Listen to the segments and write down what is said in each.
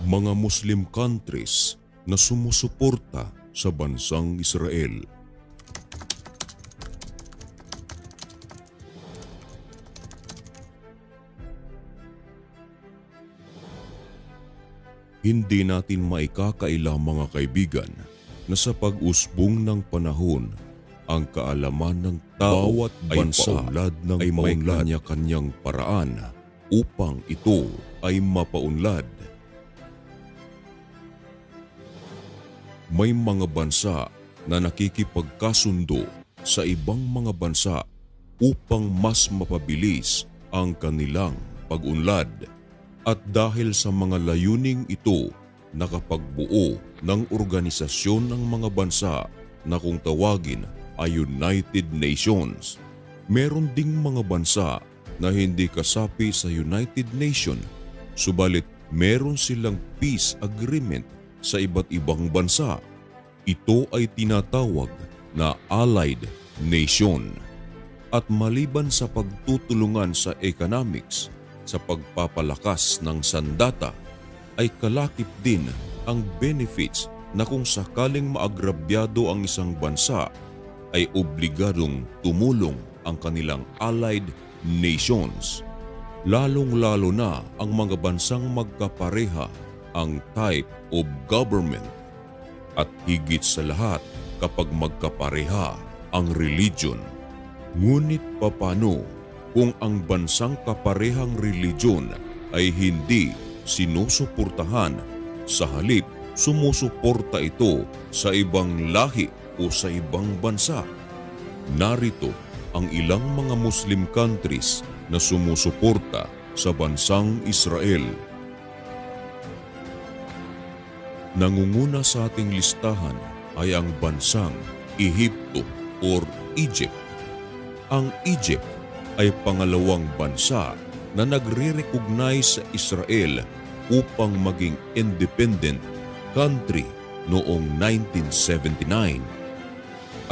mga Muslim countries na sumusuporta sa bansang Israel. Hindi natin maikakaila mga kaibigan na sa pag-usbong ng panahon, ang kaalaman ng bawat bansa ay may kanya-kanyang paraan upang ito ay mapaunlad. May mga bansa na nakikipagkasundo sa ibang mga bansa upang mas mapabilis ang kanilang pag-unlad. At dahil sa mga layuning ito, nakapagbuo ng organisasyon ng mga bansa na kung tawagin ay United Nations. Meron ding mga bansa na hindi kasapi sa United Nations, subalit meron silang peace agreement sa iba't ibang bansa. Ito ay tinatawag na Allied Nation. At maliban sa pagtutulungan sa economics, sa pagpapalakas ng sandata, ay kalakip din ang benefits na kung sakaling maagrabyado ang isang bansa, ay obligadong tumulong ang kanilang allied nations. Lalong-lalo na ang mga bansang magkapareha ang type of government. At higit sa lahat kapag magkapareha ang religion. Ngunit papano kung ang bansang kaparehang religion ay hindi sinusuportahan, sa halip sumusuporta ito sa ibang lahi o sa ibang bansa? Narito ang ilang mga Muslim countries na sumusuporta sa bansang Israel. Nangunguna sa ating listahan ay ang bansang Ehipto or Egypt. Ang Egypt ay pangalawang bansa na nagre-recognize sa Israel upang maging independent country noong 1979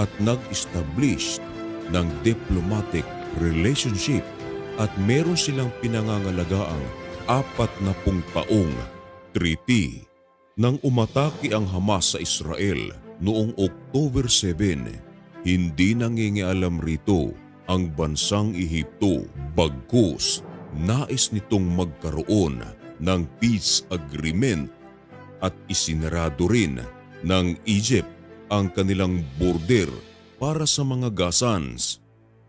at nag-establish ng diplomatic relationship at meron silang pinangangalagaang 40 taong treaty. Nang umatake ang Hamas sa Israel noong October 7, hindi nangingialam rito ang bansang Ehipto, bagkus nais nitong magkaroon ng peace agreement at isinarado rin ng Egypt ang kanilang border para sa mga Gazans.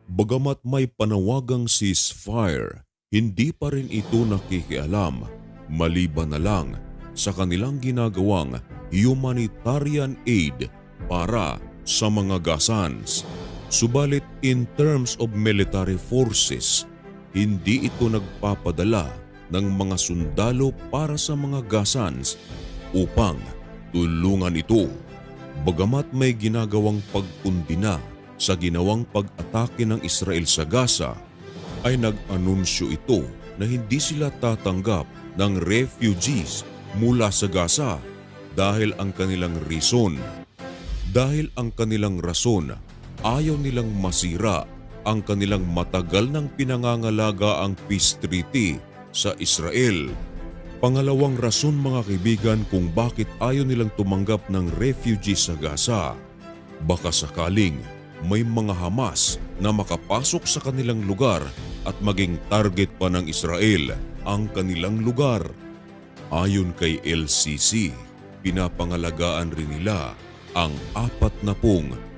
Bagamat may panawagang ceasefire, hindi pa rin ito nakikialam maliban na lang sa kanilang ginagawang humanitarian aid para sa mga Gazans. Subalit in terms of military forces, hindi ito nagpapadala ng mga sundalo para sa mga Gazans upang tulungan ito. Bagamat may ginagawang pagkundina sa ginawang pag-atake ng Israel sa Gaza, ay nag-anunsyo ito na hindi sila tatanggap ng refugees mula sa Gaza dahil ang kanilang rason, ayaw nilang masira ang kanilang matagal ng pinangangalaga ang peace treaty sa Israel. Pangalawang rason mga kaibigan kung bakit ayaw nilang tumanggap ng refugees sa Gaza. Baka sakaling may mga Hamas na makapasok sa kanilang lugar at maging target pa ng Israel ang kanilang lugar. Ayon kay LCC, pinapangalagaan rin nila ang 40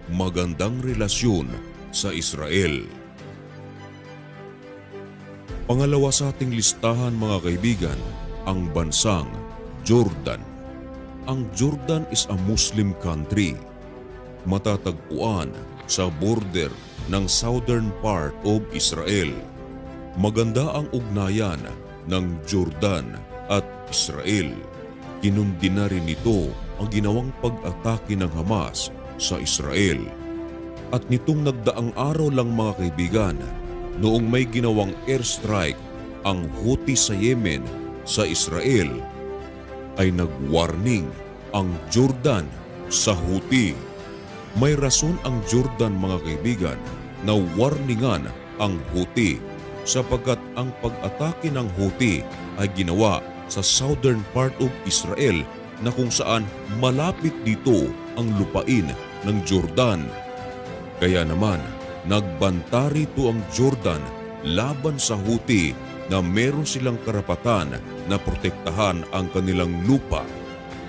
magandang relasyon sa Israel. Pangalawa sa ating listahan mga kaibigan, ang bansang Jordan. Ang Jordan is a Muslim country. Matatagpuan sa border ng southern part of Israel. Maganda ang ugnayan ng Jordan at Israel. Kinundina rin nito ang ginawang pag-atake ng Hamas sa Israel. At nitong nagdaang araw lang mga kaibigan, noong may ginawang airstrike ang Houthi sa Yemen sa Israel, ay nag-warning ang Jordan sa Houthi. May rason ang Jordan mga kaibigan na warningan ang Houthi sapagkat ang pag-atake ng Houthi ay ginawa sa southern part of Israel na kung saan malapit dito ang lupain ng Jordan. Kaya naman, nagbanta rito ang Jordan laban sa Houthi na meron silang karapatan na protektahan ang kanilang lupa.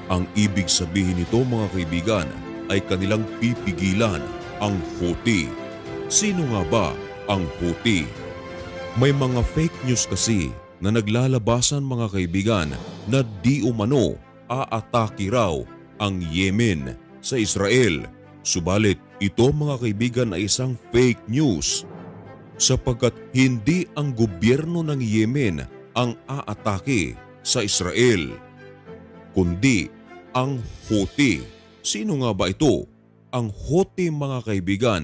Ang ibig sabihin nito mga kaibigan ay kanilang pipigilan ang Houthi. Sino nga ba ang Houthi? May mga fake news kasi na naglalabasan mga kaibigan na di umano aatake raw ang Yemen sa Israel. Subalit ito mga kaibigan ay isang fake news sapagkat hindi ang gobyerno ng Yemen ang aatake sa Israel, kundi ang Houthi. Sino nga ba ito? Ang Houthi mga kaibigan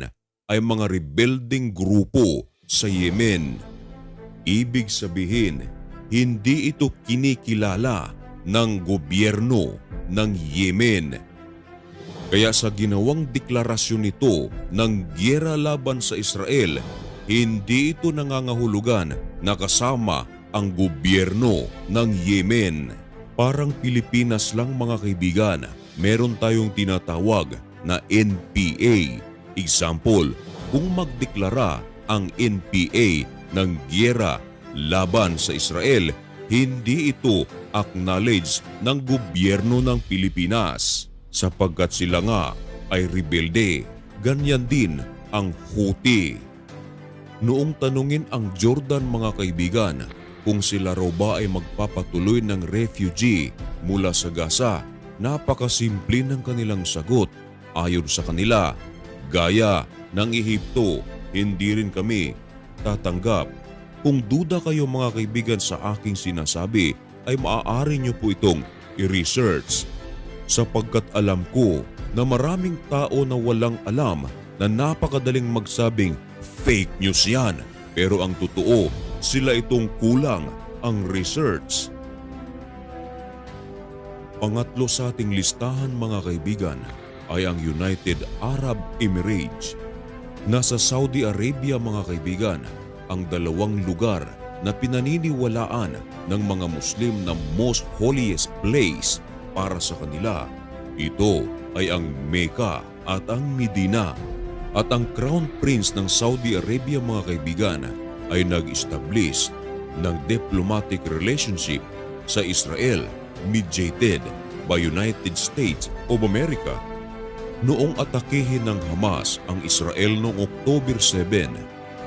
ay mga rebelding grupo sa Yemen. Ibig sabihin, hindi ito kinikilala ng gobyerno ng Yemen. Kaya sa ginawang deklarasyon nito ng giyera laban sa Israel, hindi ito nangangahulugan na kasama ang gobyerno ng Yemen. Parang Pilipinas lang mga kaibigan, meron tayong tinatawag na NPA. Example, kung magdeklara ang NPA ng giyera laban sa Israel, hindi ito acknowledge ng gobyerno ng Pilipinas sapagkat sila nga ay rebelde. Ganyan din ang Houthi. Noong tanungin ang Jordan mga kaibigan kung sila raw ba ay magpapatuloy ng refugee mula sa Gaza, napakasimple ng kanilang sagot. Ayon sa kanila, gaya ng Ehipto, hindi rin kami tatanggap. Kung duda kayo mga kaibigan sa aking sinasabi, ay maaari nyo po itong i-research. Sapagkat alam ko na maraming tao na walang alam na napakadaling magsabing fake news yan. Pero ang totoo, sila itong kulang ang research. Pangatlo sa ating listahan mga kaibigan ay ang United Arab Emirates. Nasa Saudi Arabia mga kaibigan, ang dalawang lugar na pinaniniwalaan ng mga Muslim na most holiest place para sa kanila. Ito ay ang Mecca at ang Medina. At ang Crown Prince ng Saudi Arabia mga kaibigan ay nag-establish ng diplomatic relationship sa Israel mediated by United States of America. Noong atakehin ng Hamas ang Israel noong October 7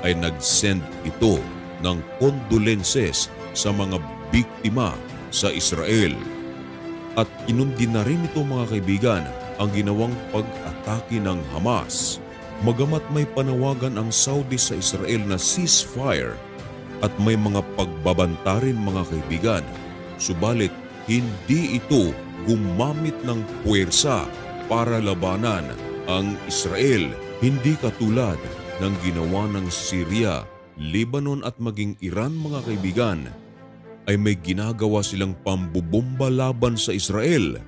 ay nag-send ito ng condolences sa mga biktima sa Israel. At inundi na rin ito mga kaibigan ang ginawang pag-atake ng Hamas. Magamat may panawagan ang Saudi sa Israel na ceasefire at may mga pagbabanta rin mga kaibigan, subalit hindi ito gumamit ng puwersa para labanan ang Israel, hindi katulad ng ginawa ng Syria, Lebanon at maging Iran mga kaibigan, ay may ginagawa silang pambubomba laban sa Israel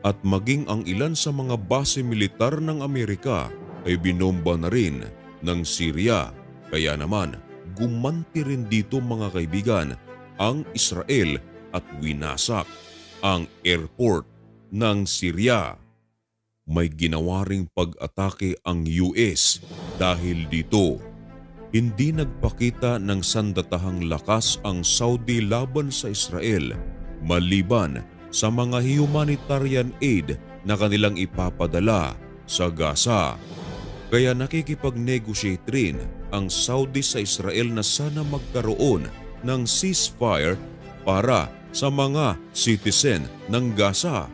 at maging ang ilan sa mga base militar ng Amerika ay binomba na rin ng Syria. Kaya naman, gumanti rin dito mga kaibigan ang Israel at winasak ang airport ng Syria. May ginawa ring pag-atake ang US dahil dito. Hindi nagpakita ng sandatahang lakas ang Saudi laban sa Israel maliban sa mga humanitarian aid na kanilang ipapadala sa Gaza. Kaya nakikipag-negotiate rin ang Saudi sa Israel na sana magkaroon ng ceasefire para sa mga citizen ng Gaza.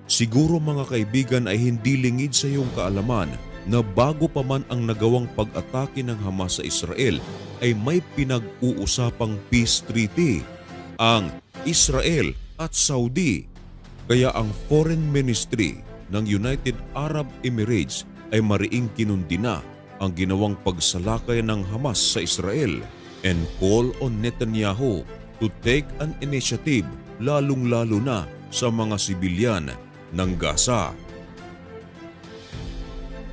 Siguro mga kaibigan ay hindi lingid sa iyong kaalaman na bago pa man ang nagawang pag-atake ng Hamas sa Israel ay may pinag-uusapang peace treaty ang Israel at Saudi. Kaya ang Foreign Ministry ng United Arab Emirates ay mariing kinundi na ang ginawang pagsalakay ng Hamas sa Israel and call on Netanyahu to take an initiative lalong-lalo na sa mga sibilyan ng Gaza.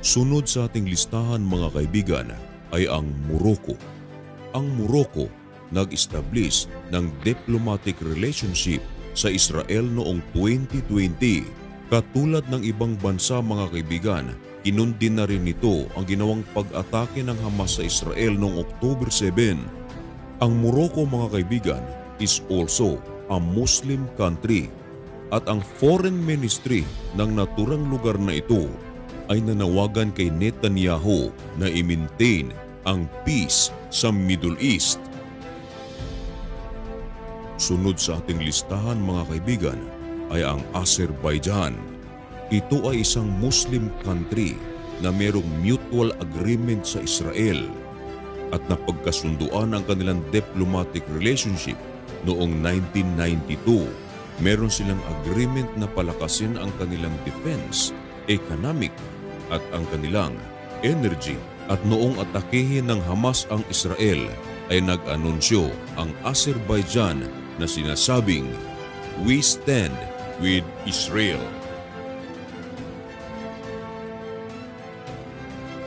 Sunod sa ating listahan mga kaibigan ay ang Morocco. Ang Morocco nag-establish ng diplomatic relationship sa Israel noong 2020. Katulad ng ibang bansa mga kaibigan, kinundin na rin nito ang ginawang pag-atake ng Hamas sa Israel noong October 7. Ang Morocco mga kaibigan is also a Muslim country at ang foreign ministry ng naturang lugar na ito ay nanawagan kay Netanyahu na i-maintain ang peace sa Middle East. Sunod sa ating listahan mga kaibigan ay ang Azerbaijan. Ito ay isang Muslim country na mayroong mutual agreement sa Israel at napagkasunduan ang kanilang diplomatic relationship noong 1992. Meron silang agreement na palakasin ang kanilang defense, economic at ang kanilang energy. At noong atakehin ng Hamas ang Israel ay nag-anunsyo ang Azerbaijan na sinasabing, "We stand with Israel."